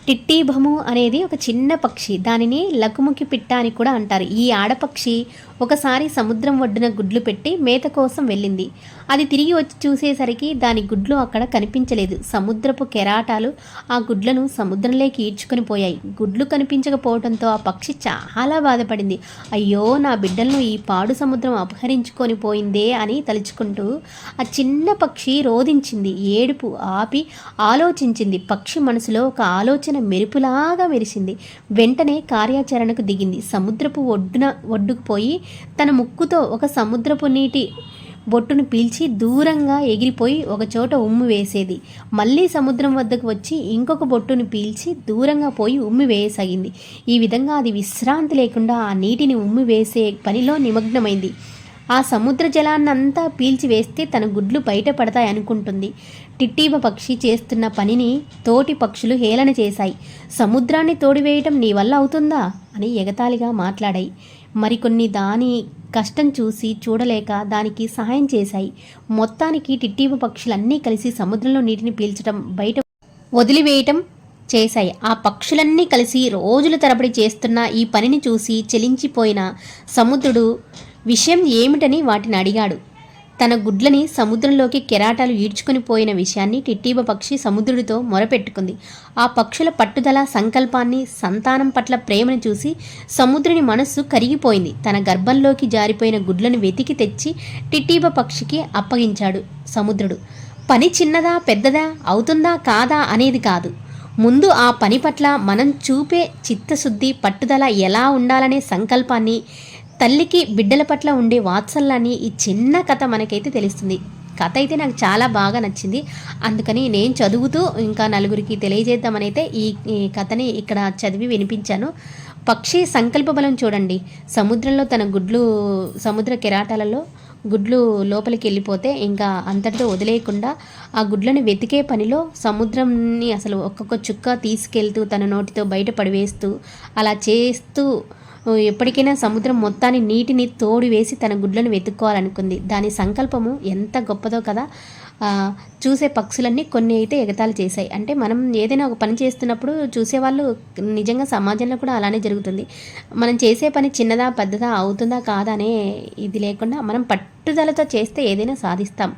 టిట్టీభము అనేది ఒక చిన్న పక్షి. దానిని లకుముకి పిట్ట అని కూడా అంటారు. ఈ ఆడపక్షి ఒకసారి సముద్రం ఒడ్డున గుడ్లు పెట్టి మేత కోసం వెళ్ళింది. అది తిరిగి వచ్చి చూసేసరికి దాని గుడ్లు అక్కడ కనిపించలేదు. సముద్రపు కెరాటాలు ఆ గుడ్లను సముద్రంలోకి ఈడ్చుకొని పోయాయి. గుడ్లు కనిపించకపోవడంతో ఆ పక్షి చాలా బాధపడింది. అయ్యో, నా బిడ్డలను ఈ పాడు సముద్రం అపహరించుకొని పోయిందే అని తలుచుకుంటూ ఆ చిన్న పక్షి రోదించింది. ఏడుపు ఆపి ఆలోచించింది. పక్షి మనసులో ఒక ఆలోచన మెరుపులాగా మెరిసింది. వెంటనే కార్యాచరణకు దిగింది. సముద్రపు ఒడ్డుకు పోయి తన ముక్కుతో ఒక సముద్రపు నీటి బొట్టును పీల్చి దూరంగా ఎగిరిపోయి ఒకచోట ఉమ్మి వేసేది. మళ్ళీ సముద్రం వద్దకు వచ్చి ఇంకొక బొట్టును పీల్చి దూరంగా పోయి ఉమ్మి వేయసాగింది. ఈ విధంగా అది విశ్రాంతి లేకుండా ఆ నీటిని ఉమ్మి వేసే పనిలో నిమగ్నమైంది. ఆ సముద్ర జలాన్నంతా పీల్చివేస్తే తన గుడ్లు బయటపడతాయి అనుకుంటుంది. టిట్టీబ పక్షి చేస్తున్న పనిని తోటి పక్షులు హేళన చేశాయి. సముద్రాన్ని తోడివేయటం నీ వల్ల అవుతుందా అని ఎగతాళిగా మాట్లాడాయి. మరికొన్ని దాని కష్టం చూడలేక దానికి సహాయం చేశాయి. మొత్తానికి టిట్టీబ పక్షులన్నీ కలిసి సముద్రంలో నీటిని పీల్చడం, బయట వదిలివేయటం చేశాయి. ఆ పక్షులన్నీ కలిసి రోజుల తరబడి చేస్తున్న ఈ పనిని చూసి చెలించిపోయిన సముద్రుడు విషయం ఏమిటని వాటిని అడిగాడు. తన గుడ్లని సముద్రంలోకి కెరాటాలు ఈడ్చుకొని పోయిన విషయాన్ని టిట్టీబ పక్షి సముద్రుడితో మొరపెట్టుకుంది. ఆ పక్షుల పట్టుదల, సంకల్పాన్ని, సంతానం పట్ల ప్రేమను చూసి సముద్రుని మనస్సు కరిగిపోయింది. తన గర్భంలోకి జారిపోయిన గుడ్లను వెతికి తెచ్చి టిట్టీబ పక్షికి అప్పగించాడు సముద్రుడు. పని చిన్నదా పెద్దదా, అవుతుందా కాదా అనేది కాదు, ముందు ఆ పని పట్ల మనం చూపే చిత్తశుద్ధి, పట్టుదల ఎలా ఉండాలనే సంకల్పాన్ని, తల్లికి బిడ్డల పట్ల ఉండే వాత్సల్యాన్ని ఈ చిన్న కథ మనకైతే తెలుస్తుంది. కథ అయితే నాకు చాలా బాగా నచ్చింది. అందుకని నేను చదువుతూ ఇంకా నలుగురికి తెలియజేద్దామనైతే ఈ కథని ఇక్కడ చదివి వినిపించాను. పక్షి సంకల్ప బలం చూడండి. సముద్రంలో తన గుడ్లు, సముద్ర కెరాటాలలో గుడ్లు లోపలికి వెళ్ళిపోతే ఇంకా అంతటితో వదిలేయకుండా ఆ గుడ్లను వెతికే పనిలో సముద్రంని అసలు ఒక్కొక్క చుక్క తీసుకెళ్తూ తన నోటితో బయట పడివేస్తూ అలా చేస్తూ ఎప్పటికైనా సముద్రం మొత్తాన్ని నీటిని తోడి వేసి తన గుడ్లను వెతుక్కోవాలనుకుంది. దాని సంకల్పము ఎంత గొప్పదో కదా. చూసే పక్షులన్నీ కొన్ని అయితే ఎగతాళి చేశాయి. అంటే మనం ఏదైనా ఒక పని చేస్తున్నప్పుడు చూసేవాళ్ళు నిజంగా సమాజంలో కూడా అలానే జరుగుతుంది. మనం చేసే పని చిన్నదా పెద్దదా, అవుతుందా కాదా అనే ఇది లేకుండా మనం పట్టుదలతో చేస్తే ఏదైనా సాధిస్తాం.